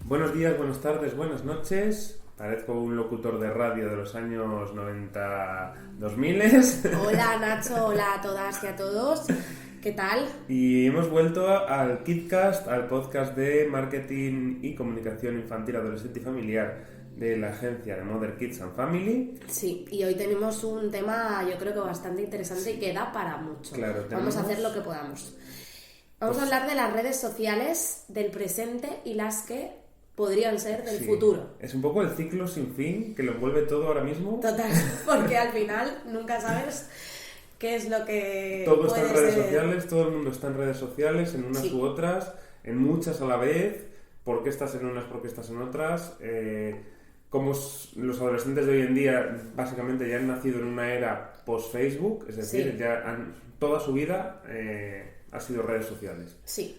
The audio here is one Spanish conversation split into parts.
Buenos días, buenas tardes, buenas noches. Parezco un locutor de radio de los años 90, 2000. Hola Nacho, hola a todas y a todos. ¿Qué tal? Y hemos vuelto al KidCast, al podcast de marketing y comunicación infantil, adolescente y familiar de la agencia de Mother Kids and Family. Sí, y hoy tenemos un tema yo creo que bastante interesante y que da para mucho. Claro, Vamos a hacer lo que podamos. Vamos a hablar de las redes sociales del presente y las que podrían ser del futuro. Es un poco el ciclo sin fin que lo envuelve todo ahora mismo. Total, porque al final nunca sabes qué es lo que todo está en redes ser. Sociales, todo el mundo está en redes sociales, en unas u otras, en muchas a la vez. ¿Por qué estás en unas, por qué estás en otras? Como los adolescentes de hoy en día básicamente ya han nacido en una era post-Facebook, es decir, toda su vida ha sido redes sociales. Sí.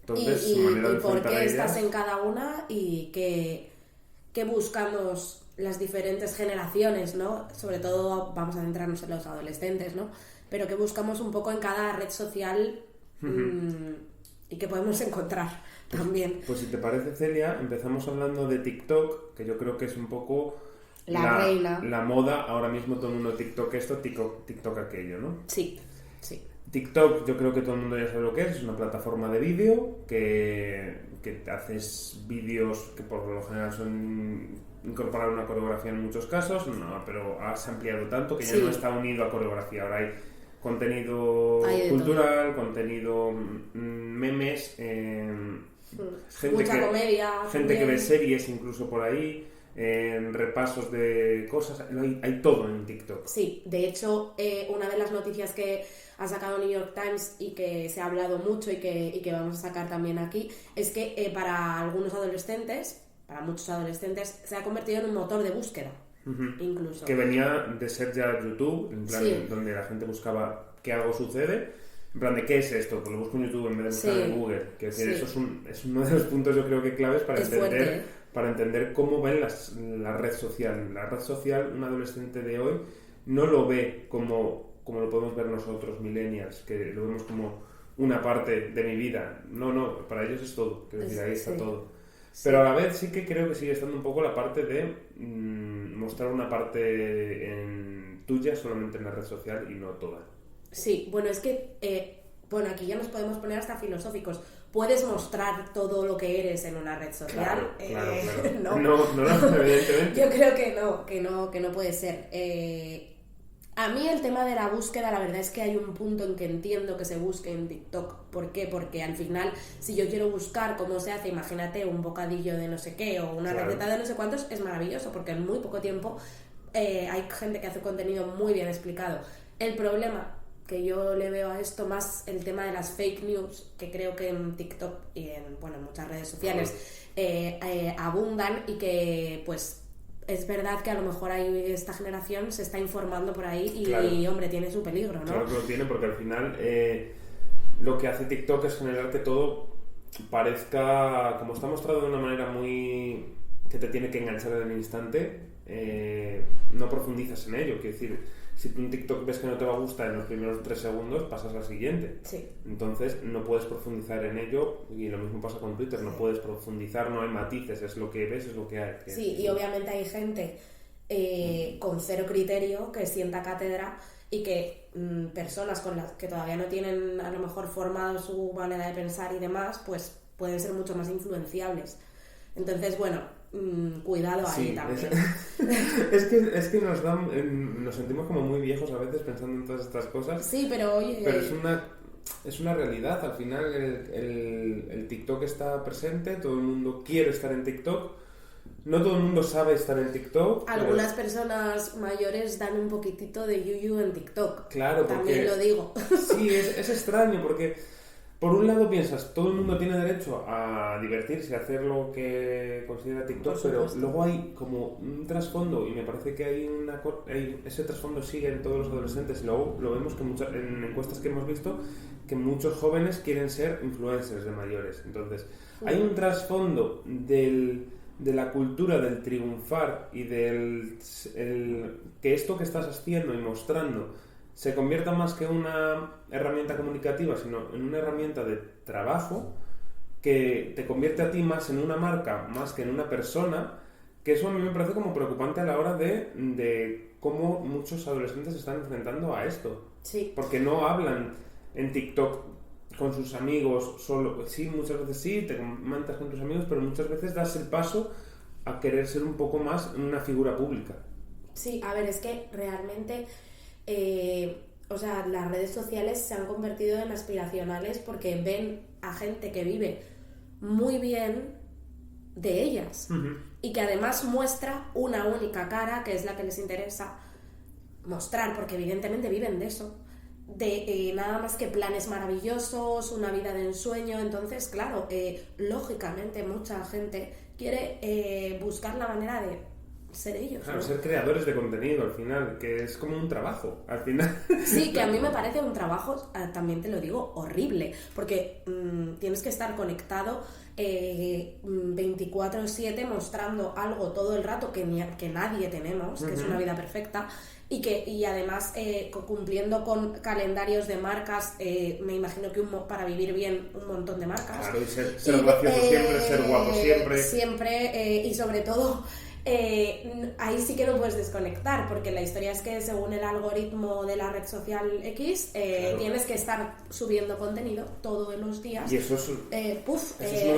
Entonces, y por qué estás en cada una y qué buscamos las diferentes generaciones, ¿no? Sobre todo vamos a centrarnos en los adolescentes, ¿no? Pero qué buscamos un poco en cada red social y qué podemos encontrar también. Pues si te parece, Celia, empezamos hablando de TikTok, que yo creo que es un poco la reina. La moda, ahora mismo todo el mundo TikTok esto, TikTok aquello, ¿no? Sí, sí. TikTok, yo creo que todo el mundo ya sabe lo que es una plataforma de vídeo que haces vídeos que por lo general son incorporar una coreografía en muchos casos, no, pero has ampliado tanto que ya no está unido a coreografía, ahora hay contenido cultural, contenido memes, mucha comedia, gente que ve series incluso por ahí, repasos de cosas, hay todo en TikTok. Sí, de hecho, una de las noticias que ha sacado New York Times y que se ha hablado mucho y que vamos a sacar también aquí, es que para algunos adolescentes, para muchos adolescentes, se ha convertido en un motor de búsqueda, incluso. Que venía de ser ya YouTube, en plan donde la gente buscaba que algo sucede, en plan de ¿qué es esto? Pues lo busco en YouTube en vez de buscar en Google. Que decir, eso es uno de los puntos yo creo que claves para entender cómo ven la red social. La red social, un adolescente de hoy no lo ve como lo podemos ver nosotros, millennials, que lo vemos como una parte de mi vida. No, para ellos es todo, que decir, ahí está todo. Pero a la vez sí que creo que sigue estando un poco la parte de mostrar una parte tuya solamente en la red social y no toda. Sí, bueno, es que aquí ya nos podemos poner hasta filosóficos. Puedes mostrar todo lo que eres en una red social. Claro. No, evidentemente. Yo creo que no puede ser. A mí el tema de la búsqueda, la verdad es que hay un punto en que entiendo que se busque en TikTok. ¿Por qué? Porque al final, si yo quiero buscar cómo se hace, imagínate, un bocadillo de no sé qué o una receta de no sé cuántos, es maravilloso porque en muy poco tiempo hay gente que hace contenido muy bien explicado. El problema que yo le veo a esto más el tema de las fake news, que creo que en TikTok y en muchas redes sociales abundan y que pues es verdad que a lo mejor esta generación se está informando por ahí y hombre, tiene su peligro, ¿no? Claro que lo tiene, porque al final lo que hace TikTok es generar que todo parezca, como está mostrado de una manera muy que te tiene que enganchar en el instante, no profundizas en ello. Quiero decir, si tú en TikTok ves que no te va a gustar en los primeros 3 segundos, pasas al siguiente. Sí. Entonces no puedes profundizar en ello, y lo mismo pasa con Twitter, no puedes profundizar, no hay matices, es lo que ves, es lo que hay. Sí, y obviamente hay gente con cero criterio que sienta cátedra y que personas con las que todavía no tienen a lo mejor formado su manera de pensar y demás, pues pueden ser mucho más influenciables. Entonces, cuidado ahí también. Es que nos sentimos como muy viejos a veces pensando en todas estas cosas. Sí, pero oye... Pero es una realidad. Al final el TikTok está presente, todo el mundo quiere estar en TikTok. No todo el mundo sabe estar en TikTok. Algunas personas mayores dan un poquitito de yuyu en TikTok. Claro, también lo digo. Sí, es extraño porque... Por un lado piensas, todo el mundo tiene derecho a divertirse, a hacer lo que considera TikTok, pero luego hay como un trasfondo, y me parece que ese trasfondo sigue en todos los adolescentes, y luego lo vemos que en encuestas que hemos visto, que muchos jóvenes quieren ser influencers de mayores. Entonces, hay un trasfondo del de la cultura del triunfar y que esto que estás haciendo y mostrando se convierta más que una herramienta comunicativa, sino en una herramienta de trabajo que te convierte a ti más en una marca, más que en una persona, que eso a mí me parece como preocupante a la hora de cómo muchos adolescentes se están enfrentando a esto. Sí. Porque no hablan en TikTok con sus amigos solo. Sí, muchas veces sí, te comentas con tus amigos, pero muchas veces das el paso a querer ser un poco más una figura pública. Sí, a ver, es que realmente las redes sociales se han convertido en aspiracionales porque ven a gente que vive muy bien de ellas y que además muestra una única cara, que es la que les interesa mostrar, porque evidentemente viven de eso, de nada más que planes maravillosos, una vida de ensueño. Entonces, claro, lógicamente mucha gente quiere buscar la manera de ser ellos, claro, ¿no? Ser creadores de contenido al final, que es como un trabajo al final. Sí, que a mí me parece un trabajo, también te lo digo, horrible, porque tienes que estar conectado 24/7 mostrando algo todo el rato que nadie tenemos, que es una vida perfecta, y además cumpliendo con calendarios de marcas, me imagino que para vivir bien un montón de marcas. Claro, y ser gracioso siempre, ser guapo siempre. Siempre, y sobre todo... ahí sí que no puedes desconectar, porque la historia es que según el algoritmo de la red social X claro, tienes que estar subiendo contenido todos los días. Y eso es, qué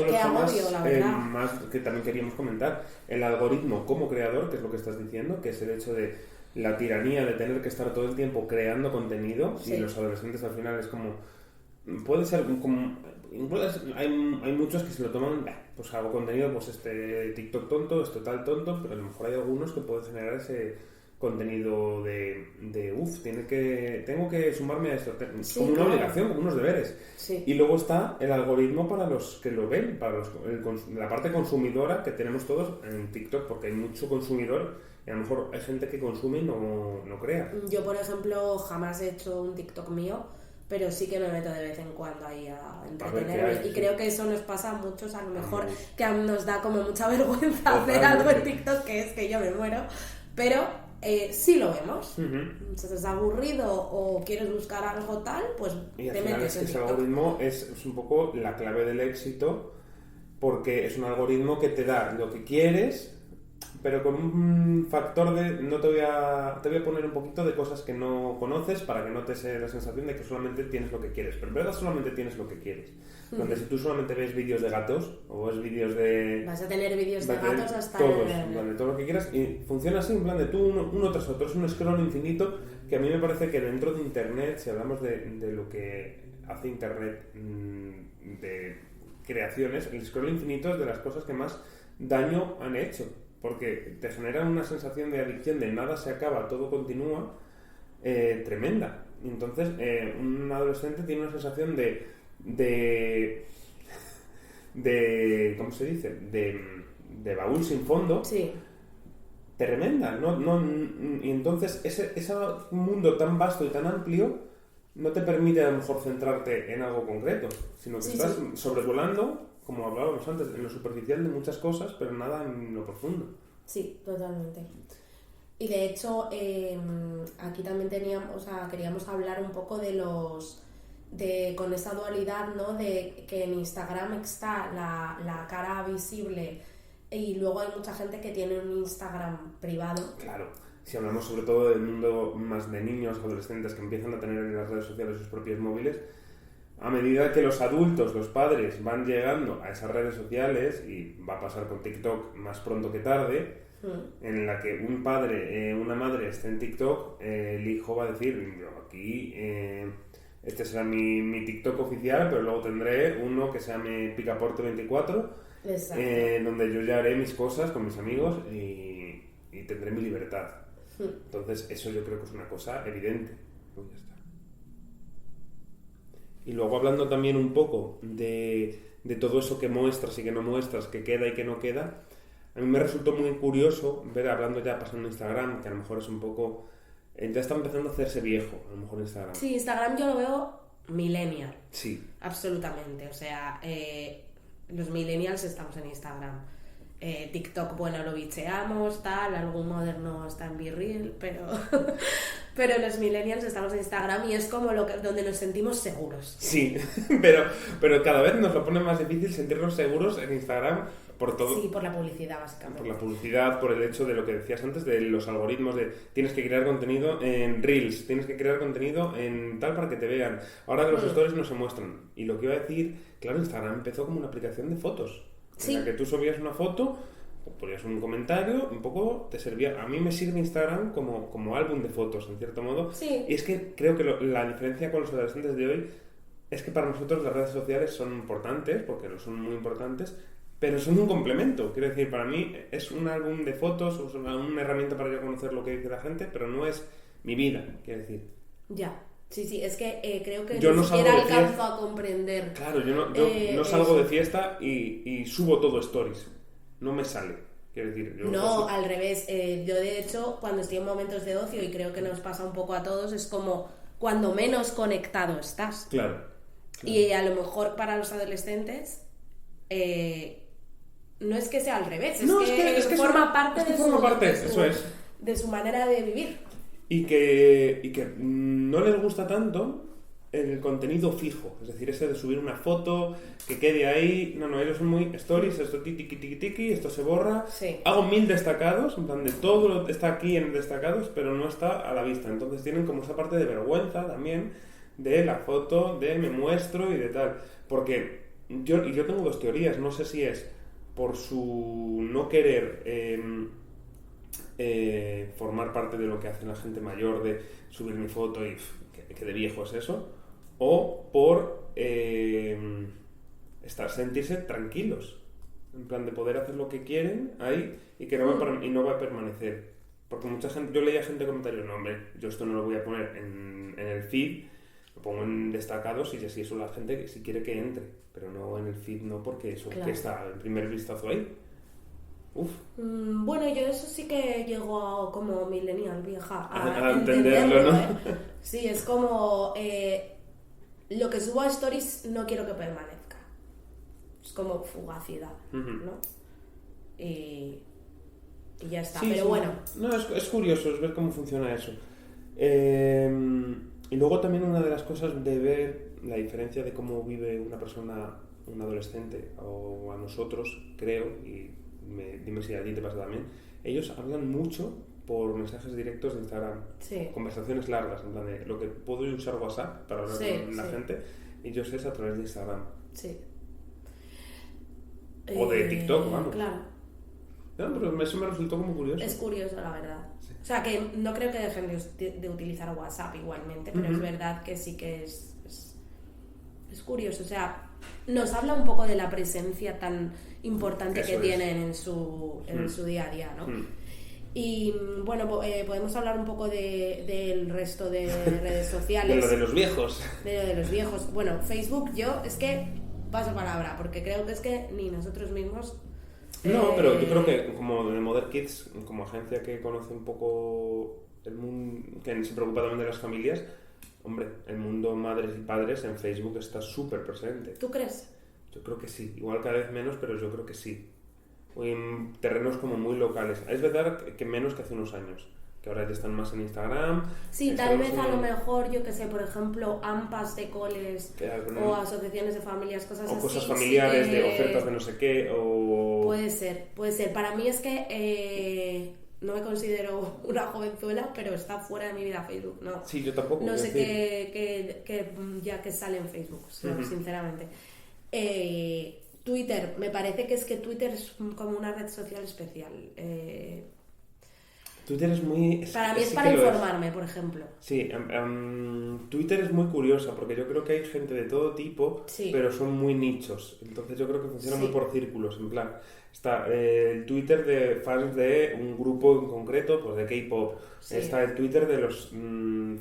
qué agobio, la verdad. Más que también queríamos comentar. El algoritmo como creador, que es lo que estás diciendo, que es el hecho de la tiranía de tener que estar todo el tiempo creando contenido, sí. Y los adolescentes al final es como... Puede ser como... Hay muchos que se lo toman, pues hago contenido, pues este TikTok tonto, este tal tonto, pero a lo mejor hay algunos que pueden generar ese contenido tengo que sumarme a esto, sí, como una obligación, como unos deberes. Sí. Y luego está el algoritmo para los que lo ven, para la parte consumidora que tenemos todos en TikTok, porque hay mucho consumidor y a lo mejor hay gente que consume y no crea. Yo, por ejemplo, jamás he hecho un TikTok mío, pero sí que me meto de vez en cuando ahí a entretenerme. Y creo que eso nos pasa a muchos, a lo mejor, que nos da como mucha vergüenza hacer algo en TikTok, que es que yo me muero. Pero sí lo vemos. Si estás aburrido o quieres buscar algo tal, pues y te metes en TikTok. Ese algoritmo es un poco la clave del éxito, porque es un algoritmo que te da lo que quieres, pero con un factor de te voy a poner un poquito de cosas que no conoces para que no te dé la sensación de que solamente tienes lo que quieres, pero en verdad solamente tienes lo que quieres. Donde si tú solamente ves vídeos de gatos o ves vídeos de... Vas a tener vídeos de gatos hasta... Todos, en plan de todo lo que quieras, y funciona así, en plan de tú uno tras otro, es un scroll infinito, que a mí me parece que dentro de Internet, si hablamos de lo que hace Internet de creaciones, el scroll infinito es de las cosas que más daño han hecho, porque te genera una sensación de adicción, de nada se acaba, todo continúa, tremenda. Entonces, un adolescente tiene una sensación de ¿cómo se dice? De baúl sin fondo. Sí. Tremenda. Y entonces, ese mundo tan vasto y tan amplio no te permite a lo mejor centrarte en algo concreto, sino que estás sobrevolando, como hablábamos antes, en lo superficial de muchas cosas, pero nada en lo profundo. Sí, totalmente. Y de hecho, aquí también queríamos hablar un poco con esa dualidad, ¿no? De que en Instagram está la cara visible y luego hay mucha gente que tiene un Instagram privado. Claro. Si hablamos sobre todo del mundo más de niños, adolescentes que empiezan a tener en las redes sociales sus propios móviles, a medida que los adultos, los padres, van llegando a esas redes sociales, y va a pasar con TikTok más pronto que tarde, en la que un padre, una madre esté en TikTok, el hijo va a decir, yo aquí, este será mi TikTok oficial, pero luego tendré uno que se llame Picaporte24, donde yo ya haré mis cosas con mis amigos y tendré mi libertad. Entonces eso yo creo que es una cosa evidente. Pues ya está. Y luego hablando también un poco de todo eso que muestras y que no muestras, que queda y que no queda, a mí me resultó muy curioso ver, hablando ya pasando Instagram, que a lo mejor es un poco... ya está empezando a hacerse viejo, a lo mejor Instagram. Sí, Instagram yo lo veo millennial. Sí. Absolutamente. O sea, los millennials estamos en Instagram. TikTok, bueno, lo bicheamos, tal, algún moderno está en BeReal, pero los millennials estamos en Instagram y es como donde nos sentimos seguros. Sí, pero cada vez nos lo pone más difícil sentirnos seguros en Instagram por todo. Sí, por la publicidad, básicamente. Por la publicidad, por el hecho de lo que decías antes, de los algoritmos de tienes que crear contenido en Reels, tienes que crear contenido en tal para que te vean. Ahora los stories no se muestran. Y lo que iba a decir, claro, Instagram empezó como una aplicación de fotos. Sí. En la que tú subías una foto, ponías un comentario, un poco te servía. A mí me sirve Instagram como álbum de fotos, en cierto modo. Sí. Y es que creo que la diferencia con los adolescentes de hoy es que para nosotros las redes sociales son importantes, porque lo son muy importantes, pero son un complemento. Quiero decir, para mí es un álbum de fotos, o una herramienta para yo conocer lo que dice la gente, pero no es mi vida, quiero decir. Ya. Sí, es que creo que yo ni siquiera alcanzo a comprender. Claro, yo no salgo de fiesta y subo todo stories. No me sale. Quiero decir, al revés. Yo, de hecho, cuando estoy en momentos de ocio, y creo que nos pasa un poco a todos, es como cuando menos conectado estás. Claro. Y a lo mejor para los adolescentes no es que sea al revés, es que forma parte de su manera de vivir. Y que no les gusta tanto el contenido fijo, es decir, ese de subir una foto, que quede ahí. No, ellos son muy stories, esto tiki, esto se borra. Sí. Hago 1000 destacados, en plan de todo está aquí en destacados, pero no está a la vista. Entonces tienen como esa parte de vergüenza también de la foto, de me muestro y de tal. Porque yo tengo dos teorías, no sé si es por su no querer formar parte de lo que hace la gente mayor, de subir mi foto y que de viejo es eso, o por sentirse tranquilos, en plan de poder hacer lo que quieren ahí y que no va a permanecer. Porque mucha gente, yo leía gente comentarios, no hombre, yo esto no lo voy a poner en el feed, lo pongo en destacados y así eso la gente si quiere que entre, pero no en el feed, no, porque eso que está el primer vistazo ahí. Uf. Bueno, yo eso sí que llego como millennial vieja a entenderlo, ¿no? Sí, es como lo que subo a stories no quiero que permanezca. Es como fugacidad, ¿no? Y ya está, sí, pero sí. Bueno. No, es curioso es ver cómo funciona eso. Y luego también una de las cosas de ver la diferencia de cómo vive una persona, un adolescente o a nosotros, creo, y dime si a ti te pasa también, ellos hablan mucho por mensajes directos de Instagram, sí. Conversaciones largas, en plan de lo que puedo usar WhatsApp para hablar con la gente, ellos es a través de Instagram. Sí. O de TikTok, vamos. Claro. No, pero eso me resultó como curioso. Es curioso, la verdad. Sí. O sea, que no creo que dejen de utilizar WhatsApp igualmente, pero es verdad que sí que es curioso. O sea, nos habla un poco de la presencia tan importante que tienen en su día a día, ¿no? Y bueno, podemos hablar un poco del resto de redes sociales. De lo de los viejos. De lo de los viejos. Bueno, Facebook, yo es que paso palabra, porque creo que es que ni nosotros mismos... No, pero yo creo que como de Mother Kids, como agencia que conoce un poco el mundo, que se preocupa también de las familias, hombre, el mundo madres y padres en Facebook está súper presente. ¿Tú crees? Yo creo que sí, igual cada vez menos, pero yo creo que sí. O en terrenos como muy locales. Es verdad que menos que hace unos años, que ahora ya están más en Instagram. Sí, tal vez a lo mejor, yo que sé, por ejemplo, AMPAs de coles o asociaciones de familias, cosas así. O cosas familiares, sí, de ofertas de no sé qué, o... Puede ser. Para mí es que... no me considero una jovenzuela, pero está fuera de mi vida Facebook, ¿no? Sí, yo tampoco. No sé qué ya que sale en Facebook, sinceramente. Twitter, me parece que Twitter es como una red social especial. Twitter es muy... Para mí es para informarme, por ejemplo. Sí, Twitter es muy curiosa porque yo creo que hay gente de todo tipo, sí. Pero son muy nichos. Entonces yo creo que funciona muy por círculos, en plan... Está el Twitter de fans de un grupo en concreto, pues de K-pop. Sí. Está el Twitter de los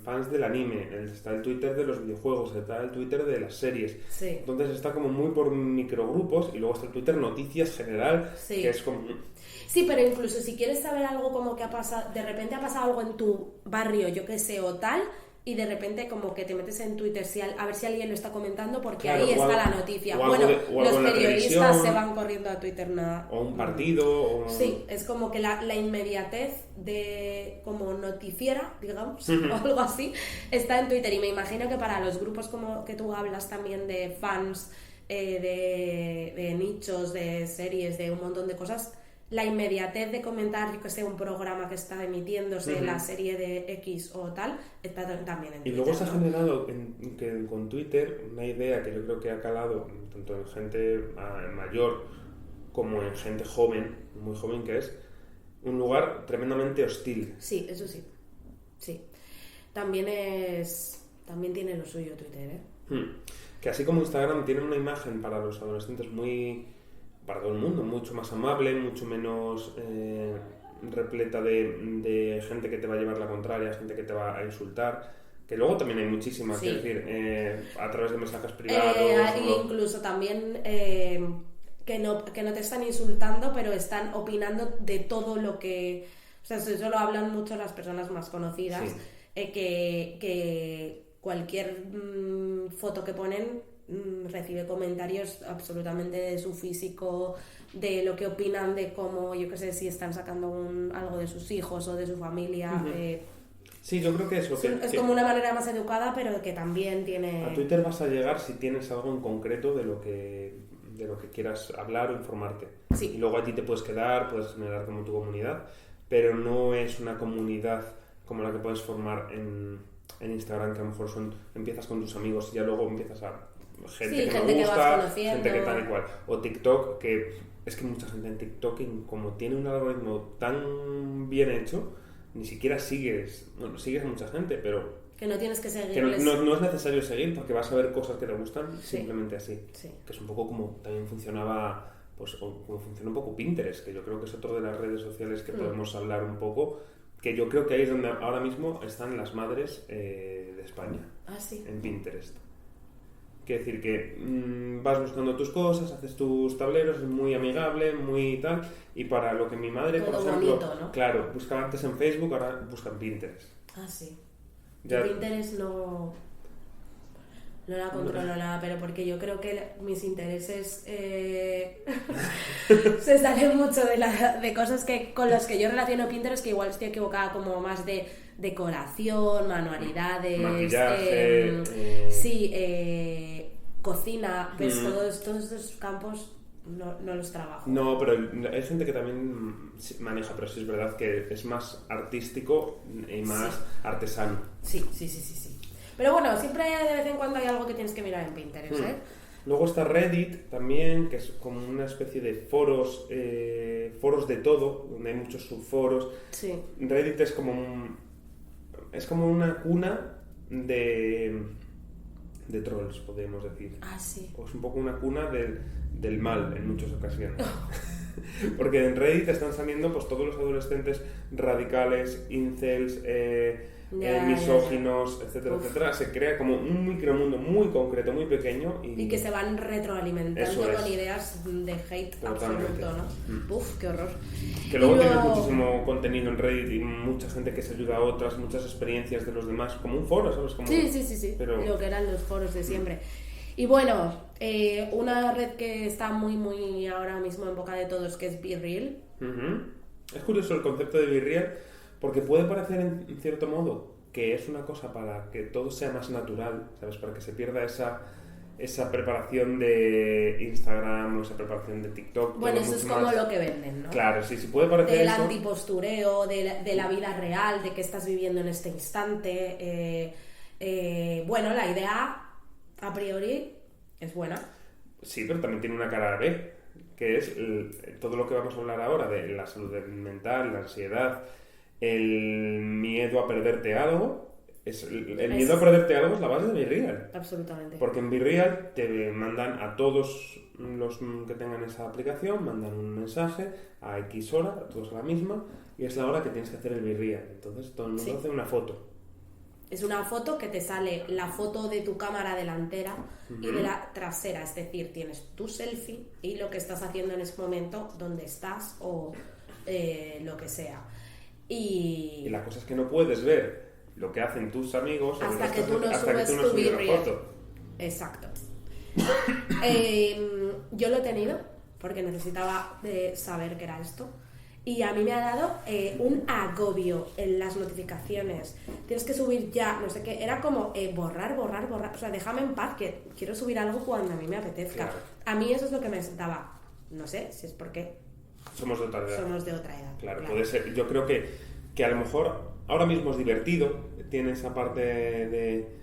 fans del anime. Está el Twitter de los videojuegos. Está el Twitter de las series. Sí. Entonces está como muy por microgrupos. Y luego está el Twitter noticias general, sí. Que es como... Sí, pero incluso si quieres saber algo como que ha pasado, de repente ha pasado algo en tu barrio, yo qué sé, o tal... y de repente como que te metes en Twitter a ver si alguien lo está comentando porque claro, ahí está la noticia. Bueno, los periodistas se van corriendo a Twitter nada. O un partido. Sí, es como que la inmediatez de como noticiera, digamos, o algo así, está en Twitter. Y me imagino que para los grupos como que tú hablas también de fans, de nichos, de series, de un montón de cosas, la inmediatez de comentar, yo que sé, un programa que está emitiéndose, la serie de X o tal, está también en Twitter. Y luego se ha generado con Twitter una idea que yo creo que ha calado tanto en gente mayor como en gente joven, muy joven, que es un lugar tremendamente hostil. Sí, eso sí. Sí. También tiene lo suyo Twitter, ¿eh? Que así como Instagram tiene una imagen para los adolescentes para todo el mundo, mucho más amable, mucho menos repleta de gente que te va a llevar la contraria, gente que te va a insultar, que luego también hay muchísimas, sí. Es decir, a través de mensajes privados. Incluso también que no te están insultando, pero están opinando de todo lo que... O sea, eso lo hablan mucho las personas más conocidas, sí. Que cualquier foto que ponen recibe comentarios absolutamente de su físico, de lo que opinan, de cómo, yo qué sé, si están sacando algo de sus hijos o de su familia. Sí, yo creo que eso. Es como una manera más educada, pero que también tiene... A Twitter vas a llegar si tienes algo en concreto de lo que quieras hablar o informarte. Sí. Y luego a ti te puedes quedar, puedes generar como tu comunidad, pero no es una comunidad como la que puedes formar en Instagram, que a lo mejor empiezas con tus amigos y ya luego empiezas a... gente que me gusta, gente que tal y cual. O TikTok, que es que mucha gente en TikTok, como tiene un algoritmo tan bien hecho, ni siquiera sigues a mucha gente, pero... Que no tienes que seguir. Que no es necesario seguir porque vas a ver cosas que te gustan simplemente así. Sí. Que es un poco como también funcionaba, pues como funciona un poco Pinterest, que yo creo que es otro de las redes sociales que podemos hablar un poco, que yo creo que ahí es donde ahora mismo están las madres de España. Ah, sí. En Pinterest. Quiere decir que vas buscando tus cosas, haces tus tableros, es muy amigable, muy tal, y para lo que mi madre, todo por ejemplo, bonito, ¿no? Claro, buscaba antes en Facebook, ahora busca en Pinterest. Ah, sí. Ya... Pinterest no la controlo nada, pero porque yo creo que mis intereses se salen mucho de cosas con las que yo relaciono Pinterest, que igual estoy equivocada, como más de decoración, manualidad,es maquillaje, cocina, ¿ves? Todos estos campos no los trabajo. No, pero hay gente que también maneja, pero sí es verdad que es más artístico y más artesano. Sí. Pero bueno, siempre de vez en cuando hay algo que tienes que mirar en Pinterest, ¿eh? Luego está Reddit también, que es como una especie de foros de todo, donde hay muchos subforos. Sí. Reddit es como una cuna de trolls, podríamos decir. Ah, sí. O es un poco una cuna del mal en muchas ocasiones. Porque en Reddit están saliendo pues todos los adolescentes radicales, incels, misóginos, etcétera, etcétera. Se crea como un micromundo muy concreto, muy pequeño. Y que se van retroalimentando con ideas de hate totalmente. Absoluto, ¿no? Uf, qué horror. Que luego tienes muchísimo contenido en Reddit y mucha gente que se ayuda a otras, muchas experiencias de los demás, como un foro, ¿sabes? Como, sí. Pero... Lo que eran los foros de siempre. Y bueno, una red que está muy, muy ahora mismo en boca de todos, que es BeReal. Es curioso el concepto de BeReal, porque puede parecer en cierto modo que es una cosa para que todo sea más natural, ¿sabes? Para que se pierda esa preparación de Instagram o esa preparación de TikTok. Bueno, eso es como más... lo que venden, ¿no? Claro, sí puede parecer del eso. Antipostureo, de la vida real, de qué estás viviendo en este instante. Bueno, la idea a priori es buena. Sí, pero también tiene una cara B, que es todo lo que vamos a hablar ahora de la salud mental, la ansiedad, el miedo a perderte algo. El miedo a perderte algo es la base de BeReal. Absolutamente. Porque en BeReal te mandan a todos los que tengan esa aplicación, mandan un mensaje a X hora, a todos a la misma, y es la hora que tienes que hacer el BeReal. Entonces todo el mundo hace una foto. Es una foto que te sale la foto de tu cámara delantera y de la trasera, es decir, tienes tu selfie y lo que estás haciendo en ese momento, dónde estás o lo que sea. Y la cosa es que no puedes ver lo que hacen tus amigos hasta que tú no subes tu foto. Exacto. Yo lo he tenido porque necesitaba saber qué era esto. Y a mí me ha dado un agobio en las notificaciones. Tienes que subir ya, no sé qué. Era como borrar. O sea, déjame en paz, que quiero subir algo cuando a mí me apetezca. Claro. A mí eso es lo que me sentaba. No sé si es porque somos de otra edad. Claro, puede ser. Yo creo que a lo mejor ahora mismo es divertido. Tiene esa parte de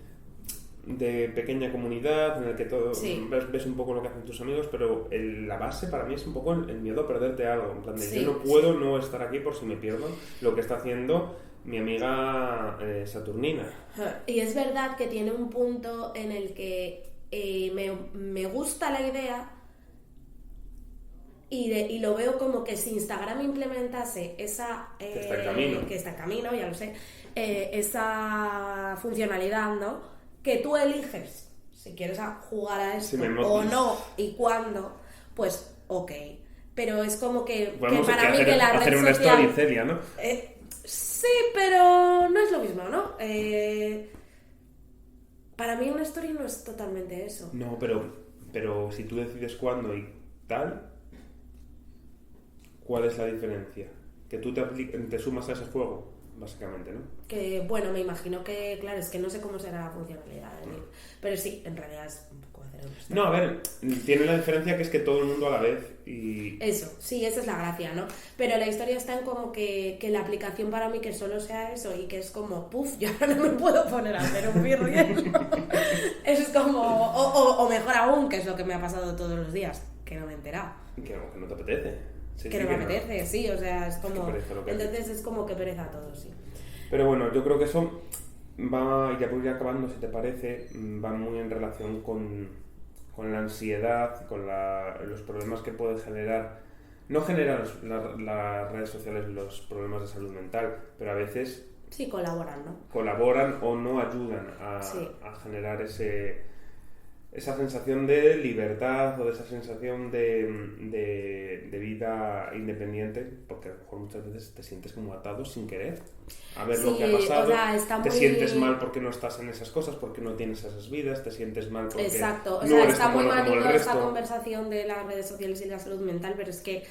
pequeña comunidad en el que todo ves un poco lo que hacen tus amigos, pero la base para mí es un poco el miedo a perderte algo, en plan de yo no puedo no estar aquí por si me pierdo lo que está haciendo mi amiga Saturnina. Y es verdad que tiene un punto en el que me gusta la idea y lo veo como que si Instagram implementase esa que está en camino, ya lo sé, esa funcionalidad, ¿no? Que tú eliges si quieres jugar a esto o no y cuándo, pues ok. Pero es como que para mí que la red hacer una social... story, Celia, ¿no? Sí, pero no es lo mismo, ¿no? Para mí una story no es totalmente eso. No, pero si tú decides cuándo y tal, ¿cuál es la diferencia? Que tú te sumas a ese juego, básicamente, ¿no? Que, bueno, me imagino que, claro, es que no sé cómo será la funcionalidad, pero sí, en realidad es un poco hacer un... No, a ver, tiene la diferencia que es que todo el mundo a la vez y... Eso, sí, esa es la gracia, ¿no? Pero la historia está en como que la aplicación para mí que solo sea eso y que es como, puf, yo ahora no me puedo poner a hacer un virreel. Es como, o mejor aún, que es lo que me ha pasado todos los días, que no me he enterado. Que no te apetece. Que no me apetece, sí, o sea, es como... Entonces es como que pereza todo, sí. Pero bueno, yo creo que eso va, ya por ir acabando, si te parece, va muy en relación con la ansiedad, con los problemas que puede generar. No generan las redes sociales los problemas de salud mental, pero a veces... Sí, colaboran, ¿no? Colaboran o no ayudan a generar esa sensación de libertad o de esa sensación de vida independiente, porque a lo mejor muchas veces te sientes como atado sin querer a ver lo que ha pasado, o sea, te sientes mal porque no estás en esas cosas, porque no tienes esas vidas, te sientes mal porque exacto, o no sea, eres está muy mal como esta conversación de las redes sociales y la salud mental, pero es que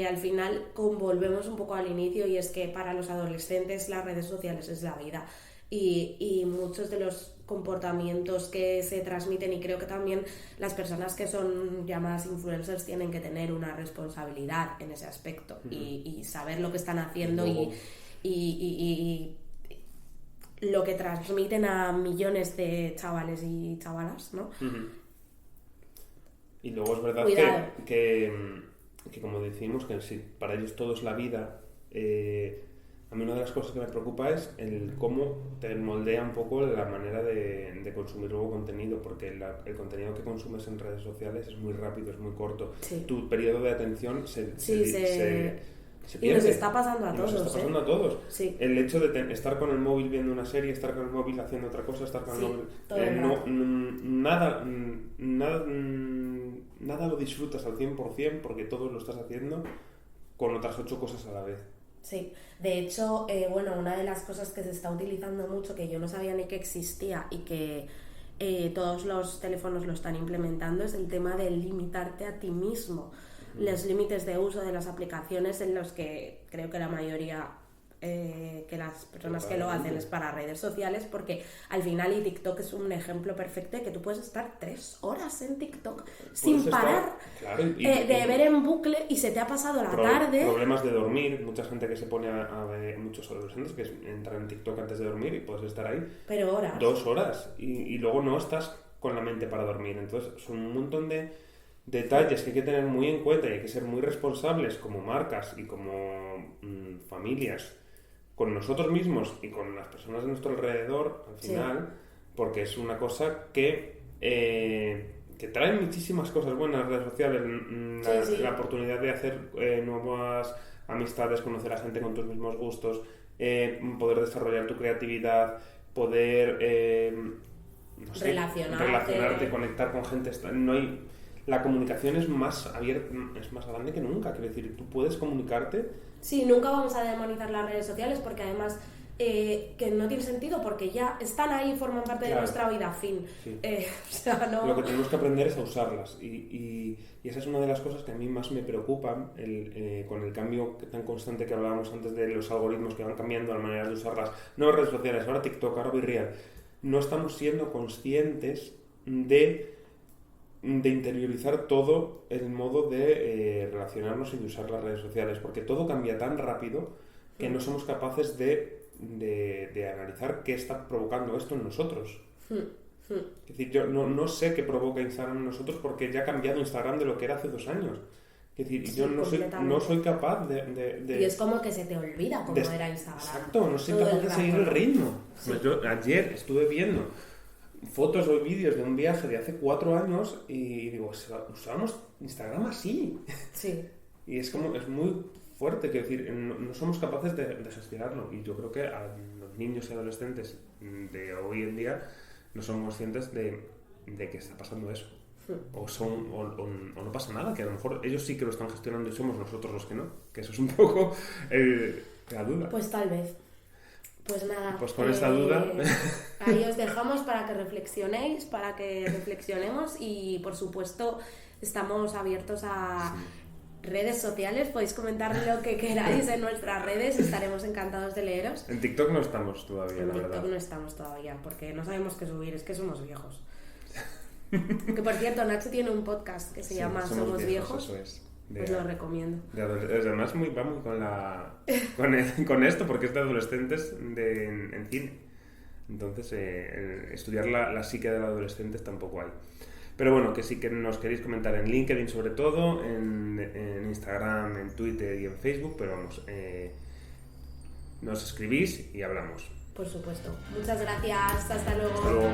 al final volvemos un poco al inicio y es que para los adolescentes las redes sociales es la vida. Y muchos de los comportamientos que se transmiten, y creo que también las personas que son llamadas influencers tienen que tener una responsabilidad en ese aspecto y saber lo que están haciendo y lo que transmiten a millones de chavales y chavalas, ¿no? Y luego es verdad que como decimos, que sí, para ellos todo es la vida. A mí una de las cosas que me preocupa es el cómo te moldea un poco la manera de consumir nuevo contenido, porque el contenido que consumes en redes sociales es muy rápido, es muy corto. Sí. Tu periodo de atención se pierde. Y nos está pasando a todos. Nos está pasando a todos. Sí. El hecho de estar con el móvil viendo una serie, estar con el móvil haciendo otra cosa, estar con el móvil... Nada lo disfrutas al 100% porque todo lo estás haciendo con otras 8 cosas a la vez. Sí, de hecho, una de las cosas que se está utilizando mucho, que yo no sabía ni que existía y que todos los teléfonos lo están implementando, es el tema de limitarte a ti mismo. Los límites de uso de las aplicaciones en los que creo que la mayoría, que las personas que lo hacen es para redes sociales, porque al final y TikTok es un ejemplo perfecto de que tú puedes estar 3 horas en TikTok sin parar, de ver en bucle y se te ha pasado la tarde. Problemas de dormir, mucha gente que se pone a ver, muchos adolescentes que entran en TikTok antes de dormir y puedes estar ahí pero horas. 2 horas y luego no estás con la mente para dormir. Entonces son un montón de detalles que hay que tener muy en cuenta y hay que ser muy responsables como marcas y como familias con nosotros mismos y con las personas de nuestro alrededor al final, porque es una cosa que trae muchísimas cosas buenas, las redes sociales, la oportunidad de hacer nuevas amistades, conocer a gente con tus mismos gustos, poder desarrollar tu creatividad, poder relacionarte, conectar con gente. La comunicación es más abierta, es más grande que nunca. Quiero decir, tú puedes comunicarte. Sí, nunca vamos a demonizar las redes sociales porque además que no tiene sentido porque ya están ahí, forman parte de nuestra vida, fin. Sí. O sea, no... Lo que tenemos que aprender es a usarlas y esa es una de las cosas que a mí más me preocupan con el cambio tan constante que hablábamos antes de los algoritmos que van cambiando, las maneras de usarlas, no redes sociales, ahora TikTok, ahora Virreal. No estamos siendo conscientes de interiorizar todo el modo de relacionarnos y de usar las redes sociales, porque todo cambia tan rápido que no somos capaces de analizar qué está provocando esto en nosotros. Es decir, yo no sé qué provoca Instagram en nosotros porque ya ha cambiado Instagram de lo que era hace 2 años. Es decir, yo no soy capaz de... Y es como que se te olvida cómo era Instagram. Exacto, no soy capaz de seguir el ritmo. Sí. Pues yo ayer estuve viendo fotos o vídeos de un viaje de hace 4 años y digo, usábamos Instagram así. Sí. Y es muy fuerte, que decir, no somos capaces de gestionarlo. Y yo creo que a los niños y adolescentes de hoy en día no son conscientes de que está pasando eso. O no pasa nada, que a lo mejor ellos sí que lo están gestionando y somos nosotros los que no. Que eso es un poco la duda. Pues tal vez. Pues nada. Pues con esa duda... Ahí os dejamos para que reflexionéis, para que reflexionemos y por supuesto estamos abiertos a... Sí. Redes sociales, podéis comentar lo que queráis en nuestras redes, estaremos encantados de leeros. En TikTok no estamos todavía, la verdad. En TikTok no estamos todavía, porque no sabemos qué subir, es que somos viejos. Que por cierto, Nacho tiene un podcast que se llama Somos Viejos. Eso es. Pues lo recomiendo. Además va muy con esto, porque es de adolescentes en cine. Entonces, estudiar la psique del adolescente tampoco hay. Pero bueno, que sí que nos queréis comentar en LinkedIn sobre todo, en Instagram, en Twitter y en Facebook, pero vamos, nos escribís y hablamos. Por supuesto. Muchas gracias. Hasta luego. Hasta luego.